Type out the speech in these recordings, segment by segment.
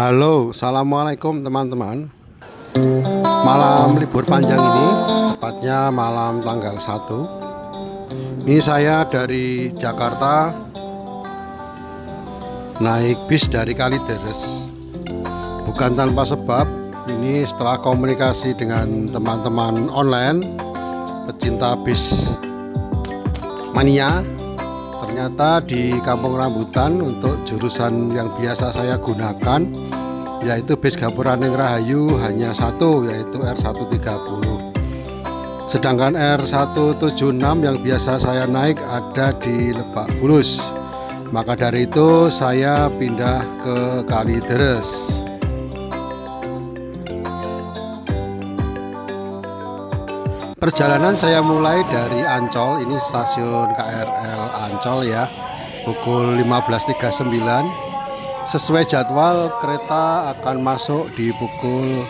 Halo, assalamualaikum teman-teman. Malam libur panjang ini, tepatnya malam tanggal 1. Ini saya dari Jakarta naik bis dari Kalideres. Bukan tanpa sebab, ini setelah komunikasi dengan teman-teman online pecinta bis mania. Ternyata di Kampung Rambutan untuk jurusan yang biasa saya gunakan, yaitu bis Gapuraning Rahayu, hanya satu, yaitu R130. Sedangkan R176 yang biasa saya naik ada di Lebak Bulus. Maka dari itu saya pindah ke Kalideres. Perjalanan saya mulai dari Ancol, ini stasiun KRL Ancol ya, pukul 15.39. Sesuai jadwal kereta akan masuk di pukul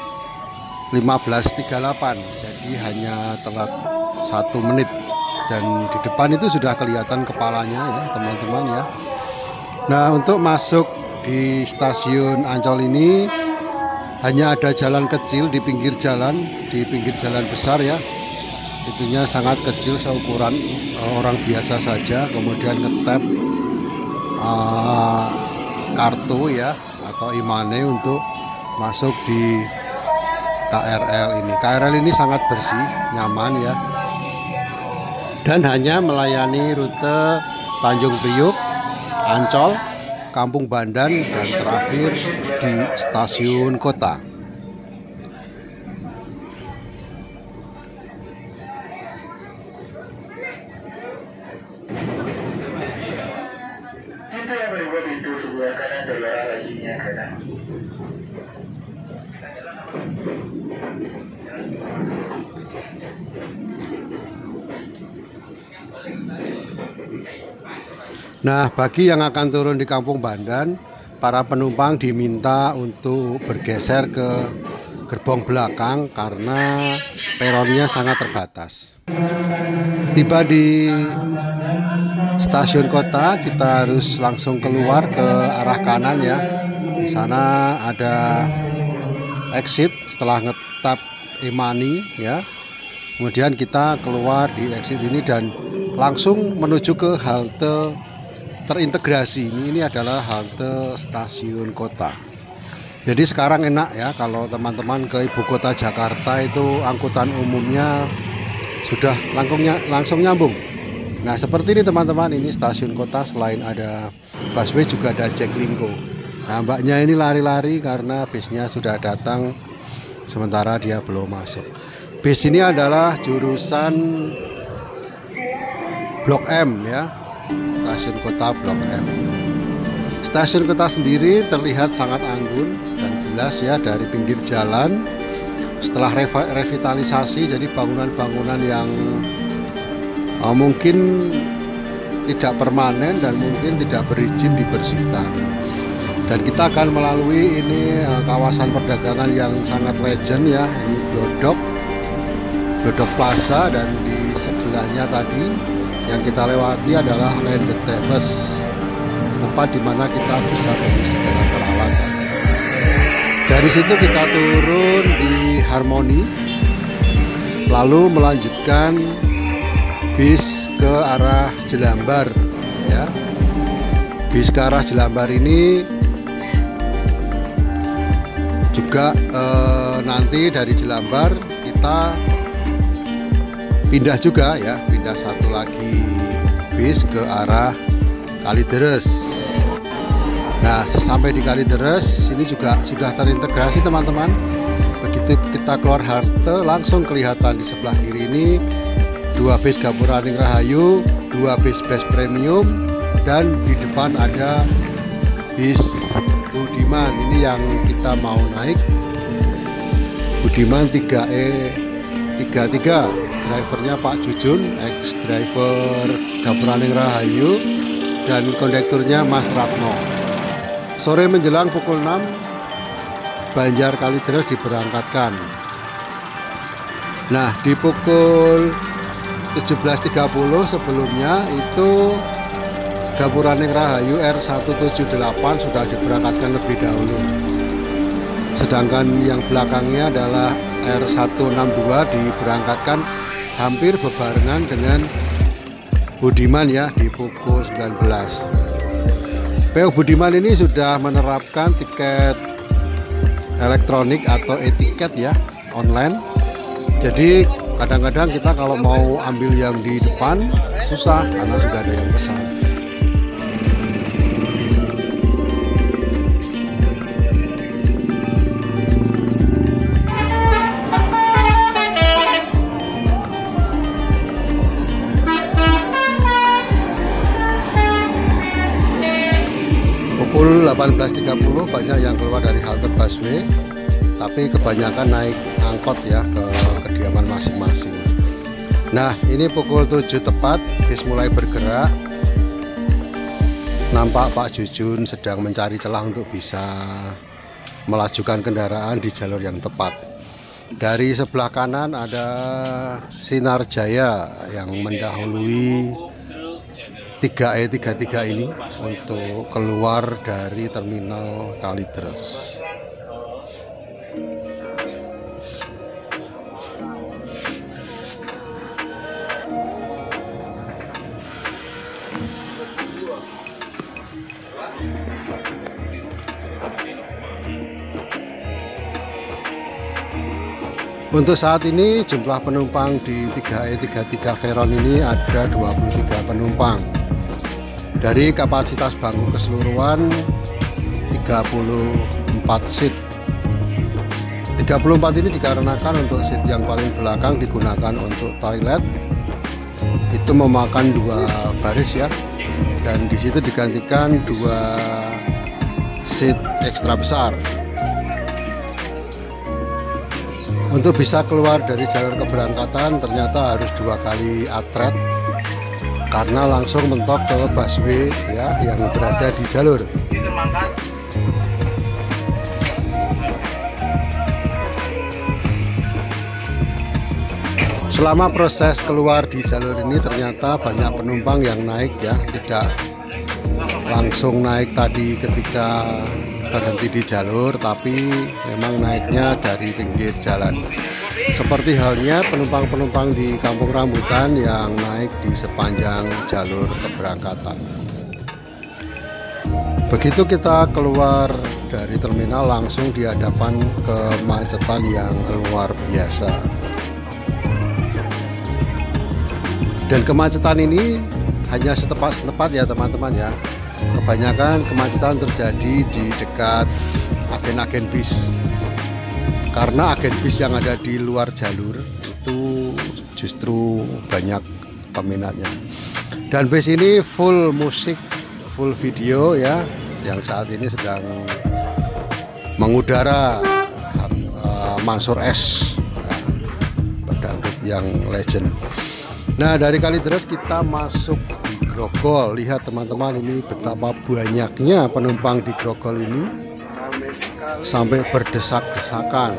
15.38, jadi hanya telat 1 menit. Dan di depan itu sudah kelihatan kepalanya ya teman-teman ya. Nah, untuk masuk di stasiun Ancol ini hanya ada jalan kecil di pinggir jalan besar ya. Itunya sangat kecil, seukuran orang biasa saja. Kemudian ngetap kartu ya atau imane untuk masuk di KRL ini. KRL ini sangat bersih, nyaman ya, dan hanya melayani rute Tanjung Priuk, Ancol, Kampung Bandan, dan terakhir di stasiun kota. Nah, bagi yang akan turun di Kampung Bandan, para penumpang diminta untuk bergeser ke gerbong belakang karena peronnya sangat terbatas. Tiba di stasiun kota, kita harus langsung keluar ke arah kanan ya. Di sana ada exit setelah ngetap Imani ya. Kemudian kita keluar di exit ini dan langsung menuju ke halte terintegrasi. Ini adalah halte stasiun kota. Jadi sekarang enak ya kalau teman-teman ke ibu kota Jakarta itu angkutan umumnya sudah langsung nyambung. Nah, seperti ini teman-teman, ini stasiun kota. Selain ada busway juga ada Jaklingko. Nah, mbaknya ini lari-lari karena bisnya sudah datang sementara dia belum masuk. Bis ini adalah jurusan Blok M ya, stasiun kota Blok M. Stasiun kota sendiri terlihat sangat anggun dan jelas ya dari pinggir jalan. Setelah revitalisasi, jadi bangunan-bangunan yang mungkin tidak permanen dan mungkin tidak berizin dibersihkan. Dan kita akan melalui ini kawasan perdagangan yang sangat legend ya. Ini Glodok Plaza, dan di sebelahnya tadi yang kita lewati adalah Landed Thames, tempat dimana kita bisa beli segala peralatan. Dari situ kita turun di Harmoni, lalu melanjutkan bis ke arah Jelambar ya. Bis ke arah Jelambar ini juga nanti dari Jelambar kita pindah juga ya, pindah satu lagi bis ke arah Kalideres. Nah, sesampai di Kalideres ini juga sudah terintegrasi teman-teman. Begitu kita keluar halte, langsung kelihatan di sebelah kiri ini 2 bis Gapuraning Rahayu, 2 bis premium, dan di depan ada bis Budiman. Ini yang kita mau naik, Budiman 3E33. Drivernya Pak Jujun, ex-driver Gapuraning Rahayu, dan kondekturnya Mas Ratno. Sore menjelang pukul 6, Banjar Kalideres diberangkatkan. Nah, di pukul 17.30 sebelumnya itu Gapuraning Rahayu R178 sudah diberangkatkan lebih dahulu. Sedangkan yang belakangnya adalah R162 diberangkatkan hampir berbarengan dengan Budiman ya di pukul 19. PO Budiman ini sudah menerapkan tiket elektronik atau e-tiket ya, online. Jadi kadang-kadang kita kalau mau ambil yang di depan susah karena sudah ada yang pesan. Pukul 18.30 banyak yang keluar dari halte busway, tapi kebanyakan naik angkot ya ke kediaman masing-masing. Nah, ini pukul 7 tepat bis mulai bergerak. Nampak Pak Jujun sedang mencari celah untuk bisa melajukan kendaraan di jalur yang tepat. Dari sebelah kanan ada Sinar Jaya yang mendahului 3E33 ini untuk keluar dari terminal Kalideres. Untuk saat ini jumlah penumpang di 3E33 Veron ini ada 23 penumpang. Dari kapasitas bangku keseluruhan 34 seat. 34 ini dikarenakan untuk seat yang paling belakang digunakan untuk toilet. Itu memakan 2 baris ya. Dan di situ digantikan 2 seat ekstra besar. Untuk bisa keluar dari jalur keberangkatan ternyata harus 2 kali atret karena langsung mentok ke busway ya yang berada di jalur. Selama proses keluar di jalur ini ternyata banyak penumpang yang naik ya, tidak langsung naik tadi ketika berhenti di jalur, tapi memang naiknya dari pinggir jalan. Seperti halnya penumpang-penumpang di Kampung Rambutan yang naik di sepanjang jalur keberangkatan. Begitu kita keluar dari terminal langsung di hadapan kemacetan yang luar biasa. Dan kemacetan ini hanya setempat-setempat ya teman-teman ya. Kebanyakan kemacetan terjadi di dekat agen-agen bis. Karena agen bis yang ada di luar jalur itu justru banyak peminatnya. Dan bis ini full musik, full video ya, yang saat ini sedang mengudara Mansur S, pedangdut yang legend. Nah, dari Kalideres kita masuk di Grogol. Lihat teman-teman, ini betapa banyaknya penumpang di Grogol ini sampai berdesak-desakan.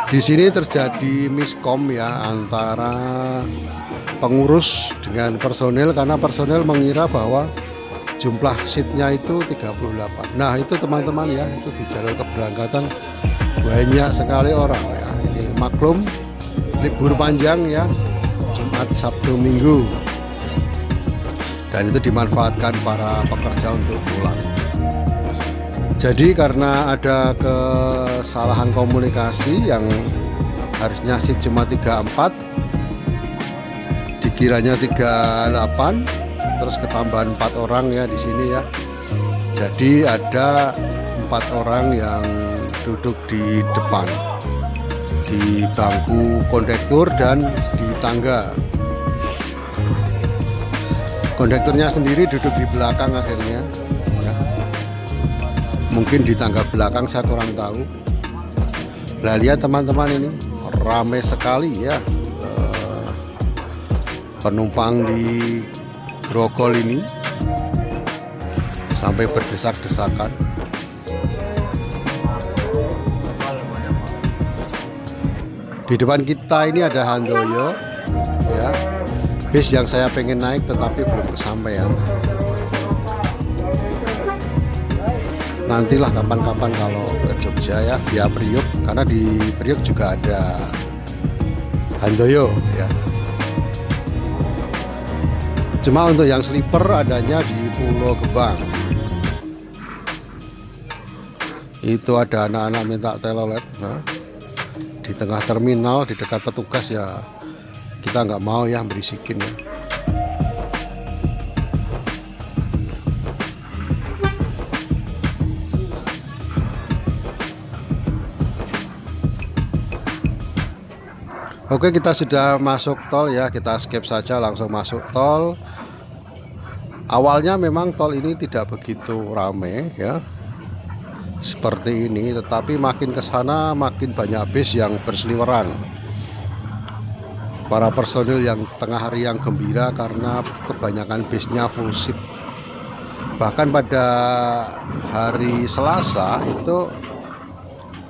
Di sini terjadi miskom ya antara pengurus dengan personel, karena personel mengira bahwa jumlah seatnya itu 38. Nah, itu teman-teman ya, itu di jalur keberangkatan banyak sekali orang ya. Ini maklum libur panjang ya, Jumat, Sabtu, Minggu, dan itu dimanfaatkan para pekerja untuk pulang. Jadi karena ada kesalahan komunikasi yang harusnya seat cuma 34 dikiranya 38, terus ketambahan 4 orang ya di sini ya. Jadi ada 4 orang yang duduk di depan, di bangku kondektur dan di tangga. Kondekturnya sendiri duduk di belakang akhirnya ya. Mungkin di tangga belakang, saya kurang tahu. Nah, lihat teman-teman, ini ramai sekali ya penumpang di Grogol ini sampai berdesak-desakan. Di depan kita ini ada Handoyo ya, bis yang saya pengen naik tetapi belum kesampaian. nantilah kapan-kapan kalau ke Jogja ya via Priuk, karena di Priuk juga ada Handoyo ya. Cuma untuk yang sleeper adanya di Pulau Gebang. Itu ada anak-anak minta telolet. Nah, di tengah terminal di dekat petugas ya, kita nggak mau ya berisikin ya. Oke, kita sudah masuk tol ya, kita skip saja langsung masuk tol. Awalnya memang tol ini tidak begitu ramai ya seperti ini, tetapi makin ke sana makin banyak bis yang berseliweran. Para personil yang tengah hari yang gembira karena kebanyakan bisnya full shift. Bahkan pada hari Selasa itu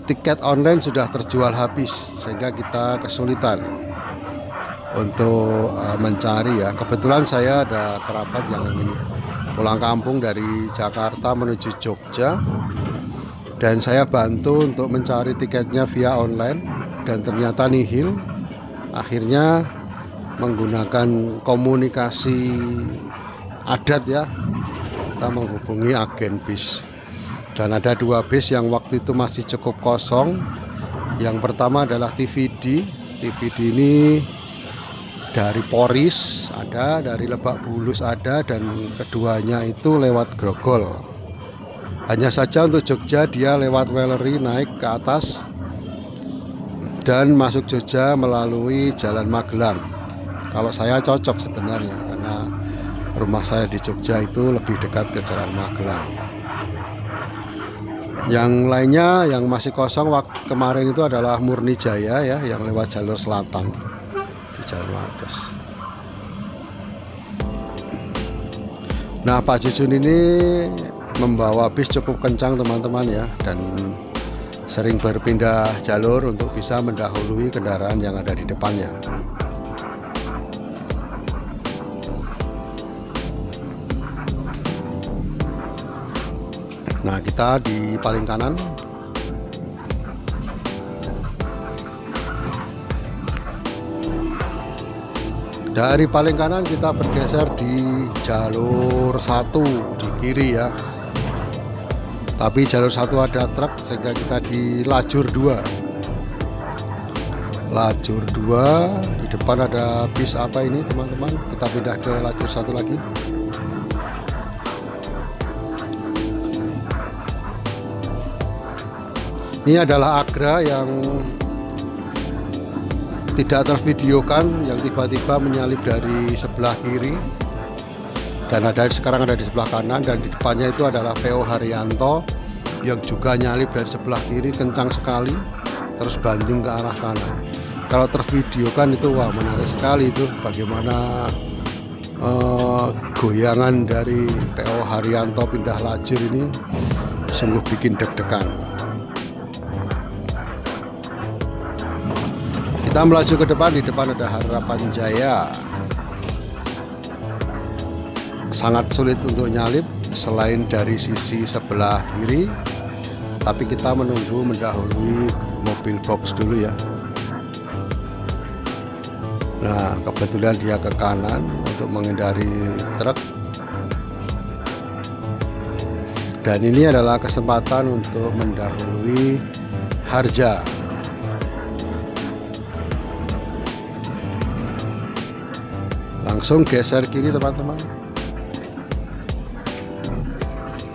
tiket online sudah terjual habis, sehingga kita kesulitan untuk mencari ya. Kebetulan saya ada kerabat yang ingin pulang kampung dari Jakarta menuju Jogja, dan saya bantu untuk mencari tiketnya via online, dan ternyata nihil. Akhirnya menggunakan komunikasi adat ya, kita menghubungi agen bis. Dan ada 2 bis yang waktu itu masih cukup kosong. Yang pertama adalah TVD. TVD ini dari Poris ada, dari Lebak Bulus ada, dan keduanya itu lewat Grogol. Hanya saja untuk Jogja dia lewat Wellery naik ke atas dan masuk Jogja melalui Jalan Magelang. Kalau saya cocok sebenarnya karena rumah saya di Jogja itu lebih dekat ke Jalan Magelang. Yang lainnya yang masih kosong waktu kemarin itu adalah Murni Jaya ya, yang lewat jalur selatan di Jalan Wates. Nah, Pak Jujun ini membawa bis cukup kencang teman-teman ya, dan sering berpindah jalur untuk bisa mendahului kendaraan yang ada di depannya. Nah, kita di paling kanan. Dari paling kanan kita bergeser di jalur 1 di kiri ya. Tapi jalur 1 ada truk, sehingga kita di lajur 2. Lajur 2 di depan ada bis apa ini teman-teman. Kita pindah ke lajur 1 lagi. Ini adalah Agra yang tidak tervideokan, yang tiba-tiba menyalip dari sebelah kiri, dan sekarang ada di sebelah kanan, dan di depannya itu adalah PO Haryanto yang juga nyalip dari sebelah kiri kencang sekali, terus banting ke arah kanan. Kalau tervideokan itu wah menarik sekali itu, bagaimana goyangan dari PO Haryanto pindah lajur ini sungguh bikin deg-degan. Kita melaju ke depan, di depan ada Harapan Jaya. Sangat sulit untuk nyalip selain dari sisi sebelah kiri, tapi kita menunggu mendahului mobil box dulu ya. Nah, kebetulan dia ke kanan untuk menghindari truk, dan ini adalah kesempatan untuk mendahului Harja. Langsung geser kiri teman-teman.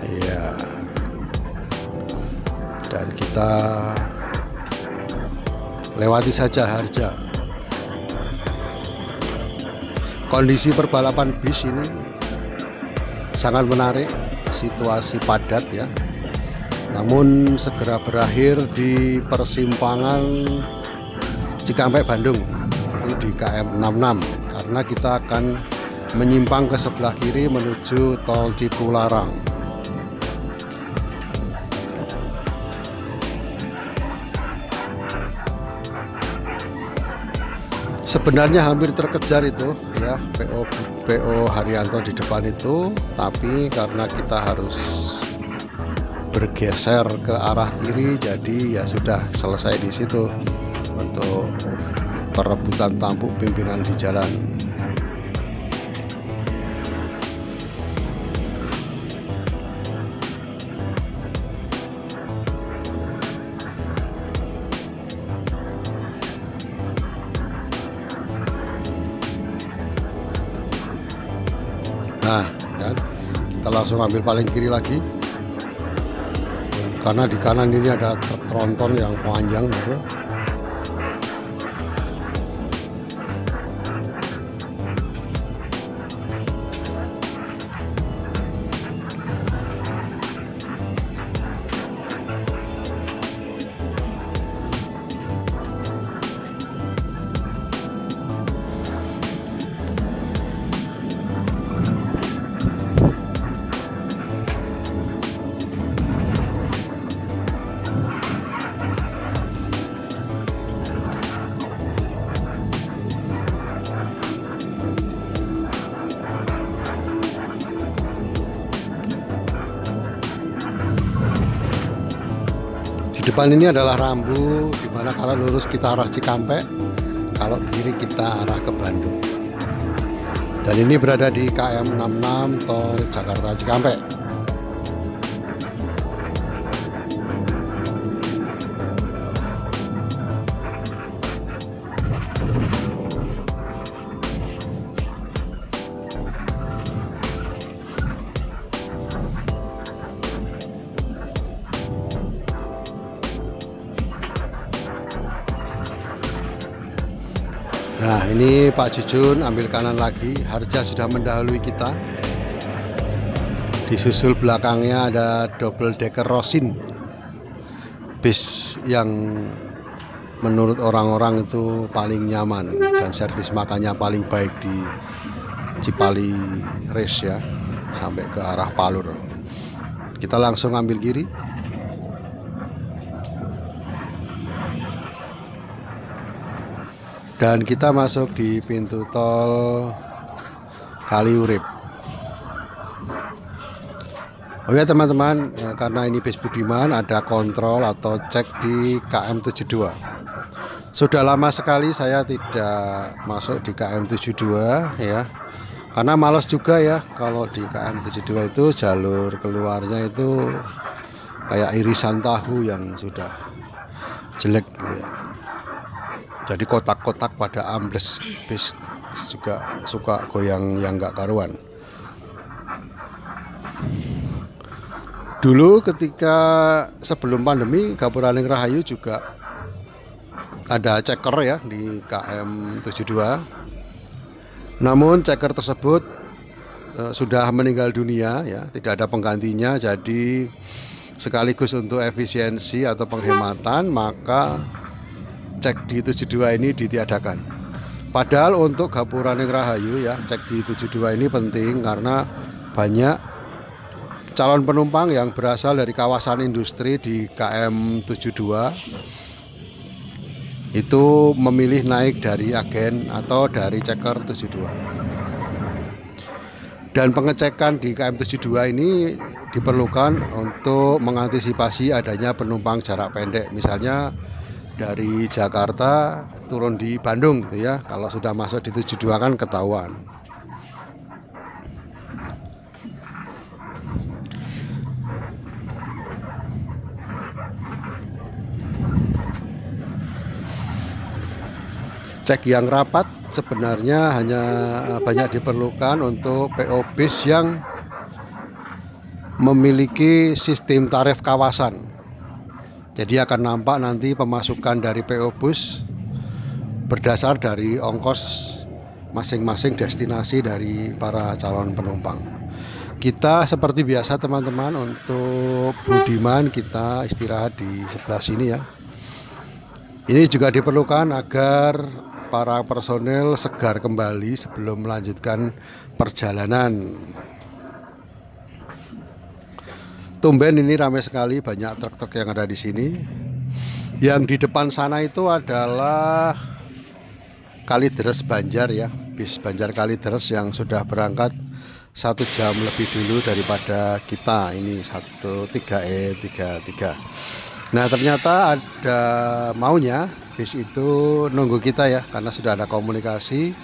Iya. Dan kita lewati saja Harja. Kondisi perbalapan bis ini sangat menarik, situasi padat ya. Namun segera berakhir di persimpangan Cikampek Bandung, itu di KM 66, karena kita akan menyimpang ke sebelah kiri menuju tol Cipularang. Sebenarnya hampir terkejar itu ya PO Haryanto di depan itu, tapi karena kita harus bergeser ke arah kiri, jadi ya sudah selesai di situ untuk perebutan tampuk pimpinan di jalan. Nah, kan kita langsung ambil paling kiri lagi, karena di kanan ini ada truk tronton yang panjang gitu. Di depan ini adalah rambu, dimana kalau lurus kita arah Cikampek, kalau kiri kita arah ke Bandung. Dan ini berada di KM 66 Tol Jakarta Cikampek. Nah, ini Pak Jujun ambil kanan lagi. Harja sudah mendahului kita. Disusul belakangnya ada double decker Rosin, bis yang menurut orang-orang itu paling nyaman dan servis makannya paling baik di Cipali Race ya, sampai ke arah Palur. Kita langsung ambil kiri. Dan kita masuk di pintu tol Kaliurip. Oh ya teman-teman, karena ini bis Budiman, ada kontrol atau cek di KM 72. Sudah lama sekali saya tidak masuk di KM 72 ya, karena malas juga ya. Kalau di KM 72 itu jalur keluarnya itu kayak irisan tahu yang sudah jelek gitu ya. Jadi kotak-kotak pada ambles, bis juga suka goyang yang nggak karuan. Dulu ketika sebelum pandemi, Gapuraning Rahayu juga ada ceker ya di KM 72. Namun ceker tersebut sudah meninggal dunia ya, tidak ada penggantinya. Jadi sekaligus untuk efisiensi atau penghematan, maka cek di 72 ini ditiadakan. Padahal untuk Gapuraning Rahayu ya, cek di 72 ini penting karena banyak calon penumpang yang berasal dari kawasan industri di KM 72 itu memilih naik dari agen atau dari ceker 72. Dan pengecekan di KM 72 ini diperlukan untuk mengantisipasi adanya penumpang jarak pendek, misalnya dari Jakarta turun di Bandung gitu ya. Kalau sudah masuk di 72 kan ketahuan. Cek yang rapat sebenarnya hanya banyak diperlukan untuk PO bis yang memiliki sistem tarif kawasan. Jadi akan nampak nanti pemasukan dari PO bus berdasar dari ongkos masing-masing destinasi dari para calon penumpang. Kita seperti biasa teman-teman, untuk Budiman kita istirahat di sebelah sini ya. Ini juga diperlukan agar para personel segar kembali sebelum melanjutkan perjalanan. Tumben ini ramai sekali, banyak truk-truk yang ada di sini. Yang di depan sana itu adalah Kalideres Banjar ya, bis Banjar Kalideres yang sudah berangkat 1 jam lebih dulu daripada kita. Ini 13E33. Nah, ternyata ada maunya bis itu nunggu kita ya, karena sudah ada komunikasi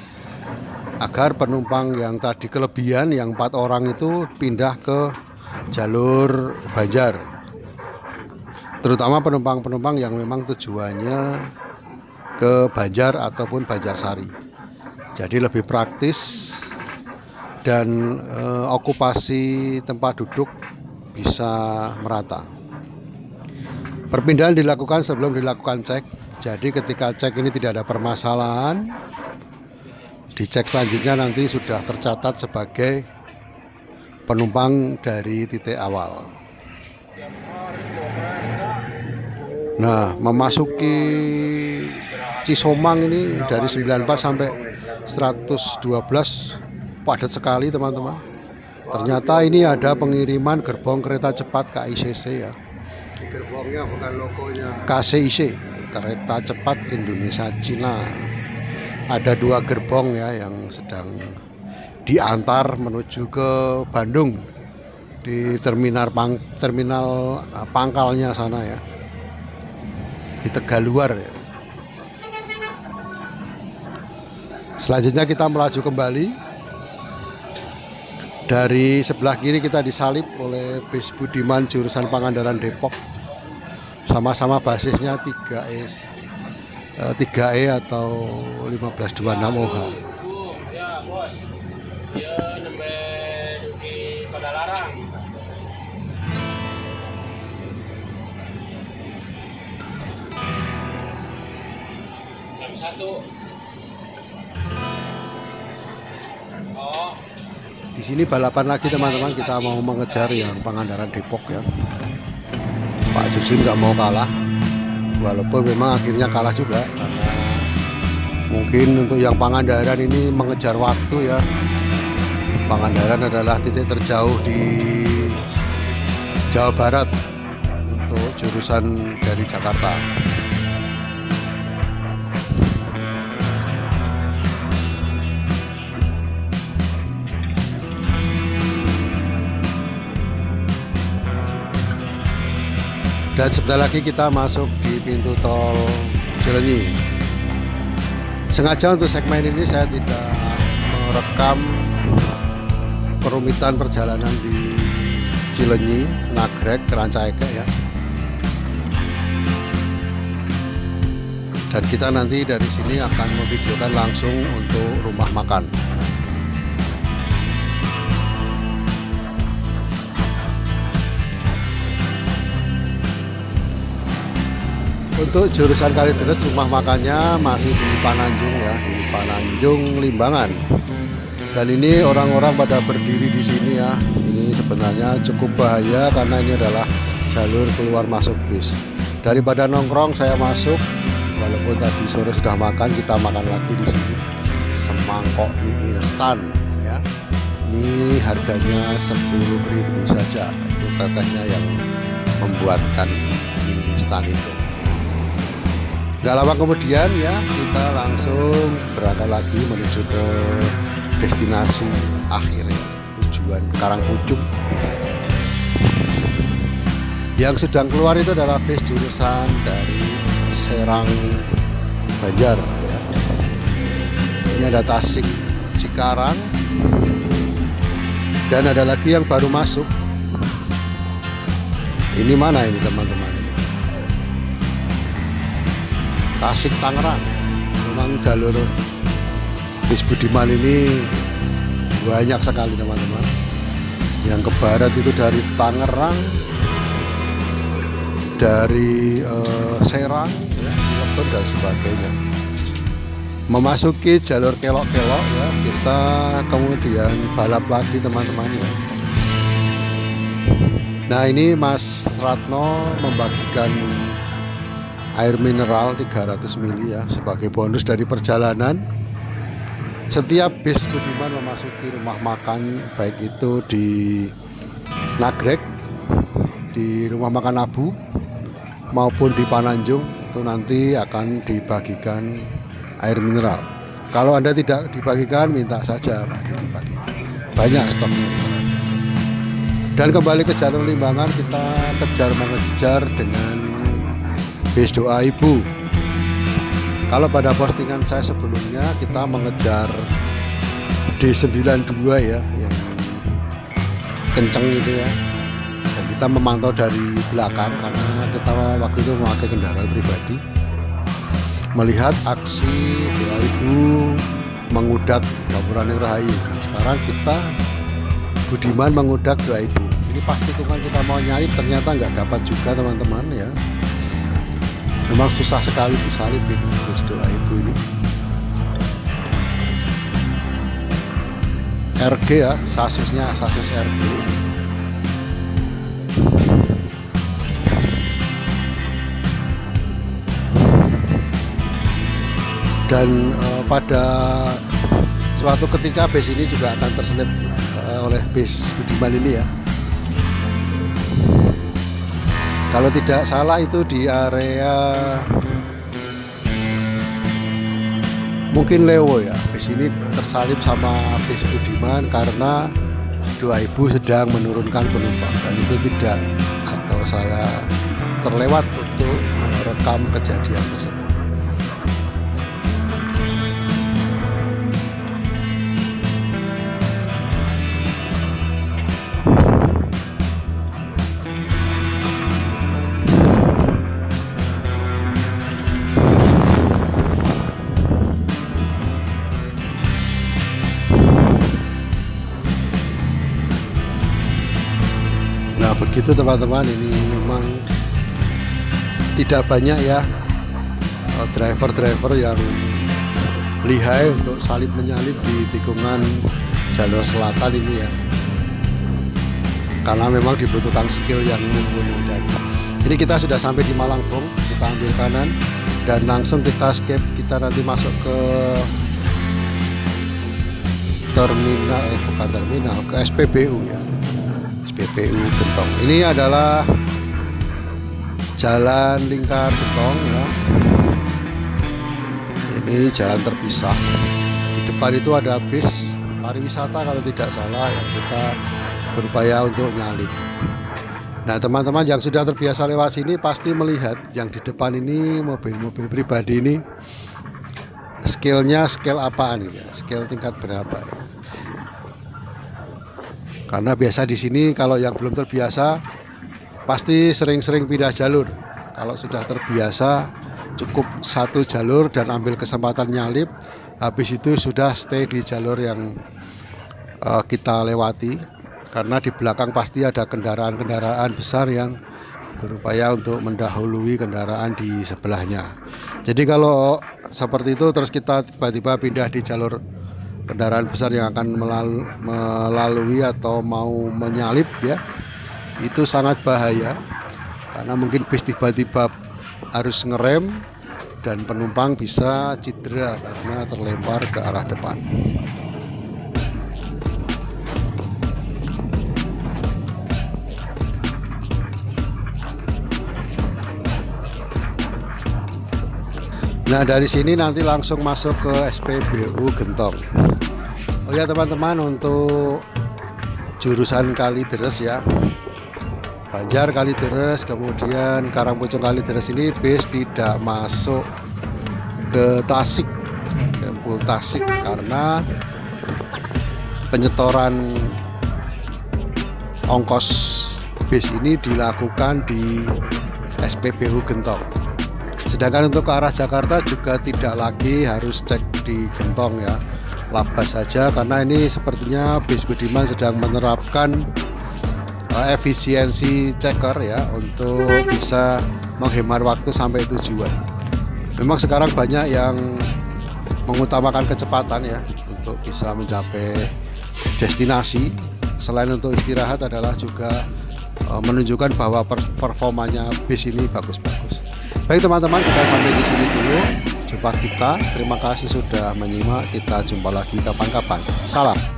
agar penumpang yang tadi kelebihan, yang 4 orang itu pindah ke jalur Banjar, terutama penumpang-penumpang yang memang tujuannya ke Banjar ataupun Banjarsari. Jadi lebih praktis dan okupasi tempat duduk bisa merata. Perpindahan dilakukan sebelum dilakukan cek. Jadi ketika cek ini tidak ada permasalahan, dicek selanjutnya nanti sudah tercatat sebagai penumpang dari titik awal. Nah, memasuki Cisomang ini dari 94 sampai 112 padat sekali teman-teman. Ternyata ini ada pengiriman gerbong kereta cepat KICC ya. Gerbongnya bukan logonya. KCIC, Kereta Cepat Indonesia Cina. Ada 2 gerbong ya yang sedang diantar menuju ke Bandung di terminal pangkalnya sana ya, di Tegaluar ya. Selanjutnya kita melaju kembali. Dari sebelah kiri kita disalip oleh bis Budiman jurusan Pangandaran Depok. Sama-sama basisnya 3E atau 1526 OH. Ya, Bos. Dia nembe di Padalarang. Jam 1. Oh. Di sini balapan lagi teman-teman, kita mau mengejar yang Pangandaran Depok ya. Pak Jujun nggak mau kalah, walaupun memang akhirnya kalah juga karena mungkin untuk yang Pangandaran ini mengejar waktu ya. Pangandaran adalah titik terjauh di Jawa Barat untuk jurusan dari Jakarta. Dan sebentar lagi kita masuk di pintu tol Cileunyi. Sengaja untuk segmen ini saya tidak merekam kerumitan perjalanan di Cileunyi, Nagrek, Rancaikek ya. Dan kita nanti dari sini akan memvideokan langsung untuk rumah makan. Untuk jurusan Kalideres rumah makannya masih di Pananjung ya, di Pananjung Limbangan. Dan ini orang-orang pada berdiri di sini ya. Ini sebenarnya cukup bahaya karena ini adalah jalur keluar masuk bis. Daripada nongkrong saya masuk, walaupun tadi sore sudah makan, kita makan lagi di sini. Semangkok mie instan ya. Ini harganya 10.000 saja. Itu tetehnya yang membuatkan mie instan itu. Gak lama kemudian ya kita langsung berangkat lagi menuju ke destinasi akhir ya, tujuan Karangpucuk. Yang sedang keluar itu adalah bis jurusan dari Serang Banjar ya. Ini ada Tasik Cikarang dan ada lagi yang baru masuk. Ini mana ini teman-teman? Tasik Tangerang. Memang jalur bis Budiman ini banyak sekali teman-teman. Yang ke barat itu dari Tangerang, dari Serang ya, Cilegon dan sebagainya. Memasuki jalur kelok-kelok ya, kita kemudian balap lagi teman-teman ya. Nah, ini Mas Ratno membagikan air mineral 300 ml ya sebagai bonus dari perjalanan. Setiap bis Budiman memasuki rumah makan, baik itu di Nagrek, di rumah makan Abu maupun di Pananjung, itu nanti akan dibagikan air mineral. Kalau Anda tidak dibagikan, minta saja Pak dibagikan. banyak stoknya. Dan kembali ke jalur Limbangan, kita mengejar dengan bis Doa Ibu. Kalau pada postingan saya sebelumnya kita mengejar D92 ya, yang kenceng itu ya. Dan kita memantau dari belakang karena kita waktu itu memakai kendaraan pribadi. Melihat aksi Doa Ibu mengudak Gapuraning Rahayu. Nah, sekarang kita Budiman mengudak Doa Ibu. Ini pas tikungan kita mau nyalip ternyata nggak dapat juga teman-teman ya. Memang susah sekali disalip ini bus Doa Ibu ini. RG ya, sasisnya sasis RG. Dan pada suatu ketika bis ini juga akan terselip oleh bis Budiman ini ya. Kalau tidak salah itu di area mungkin Lewo ya. Bis ini tersalip sama bis Budiman karena Doa Ibu sedang menurunkan penumpang, dan itu tidak, atau saya terlewat untuk merekam kejadian tersebut. Nah begitu teman-teman, ini memang tidak banyak ya driver-driver yang lihai untuk salip menyalip di tikungan jalur selatan ini ya, karena memang dibutuhkan skill yang mumpuni. Dan ini kita sudah sampai di Malangbong, kita ambil kanan dan langsung kita skip, kita nanti masuk ke terminal, bukan terminal, ke SPBU ya, SPBU Gentong. Ini adalah jalan lingkar Gentong ya. Ini jalan terpisah. Di depan itu ada bis pariwisata kalau tidak salah yang kita berupaya untuk nyalip. Nah teman-teman yang sudah terbiasa lewat sini pasti melihat yang di depan ini mobil-mobil pribadi ini skillnya skill apaan gitu ya, skill tingkat berapa ya. Karena biasa di sini kalau yang belum terbiasa pasti sering-sering pindah jalur. Kalau sudah terbiasa cukup satu jalur dan ambil kesempatan nyalip, habis itu sudah stay di jalur yang kita lewati, karena di belakang pasti ada kendaraan-kendaraan besar yang berupaya untuk mendahului kendaraan di sebelahnya. Jadi kalau seperti itu terus kita tiba-tiba pindah di jalur kendaraan besar yang akan melalui atau mau menyalip ya, itu sangat bahaya, karena mungkin bis tiba-tiba harus ngerem dan penumpang bisa cedera karena terlempar ke arah depan. Nah dari sini nanti langsung masuk ke SPBU Gentong. Oh ya teman-teman, untuk jurusan Kalideres ya, Banjar Kalideres, kemudian Karangpucung Kalideres, ini bis tidak masuk ke Tasik, ke Pul Tasik, karena penyetoran ongkos bis ini dilakukan di SPBU Gentong. Sedangkan untuk ke arah Jakarta juga tidak lagi harus cek di Gentong ya, labas saja, karena ini sepertinya bis Budiman sedang menerapkan efisiensi checker ya, untuk bisa menghemat waktu sampai tujuan. Memang sekarang banyak yang mengutamakan kecepatan ya untuk bisa mencapai destinasi. Selain untuk istirahat adalah juga menunjukkan bahwa performanya bis ini bagus-bagus. Baik teman-teman, kita sampai di sini dulu jumpa kita. Terima kasih sudah menyimak. Kita jumpa lagi kapan-kapan. Salam.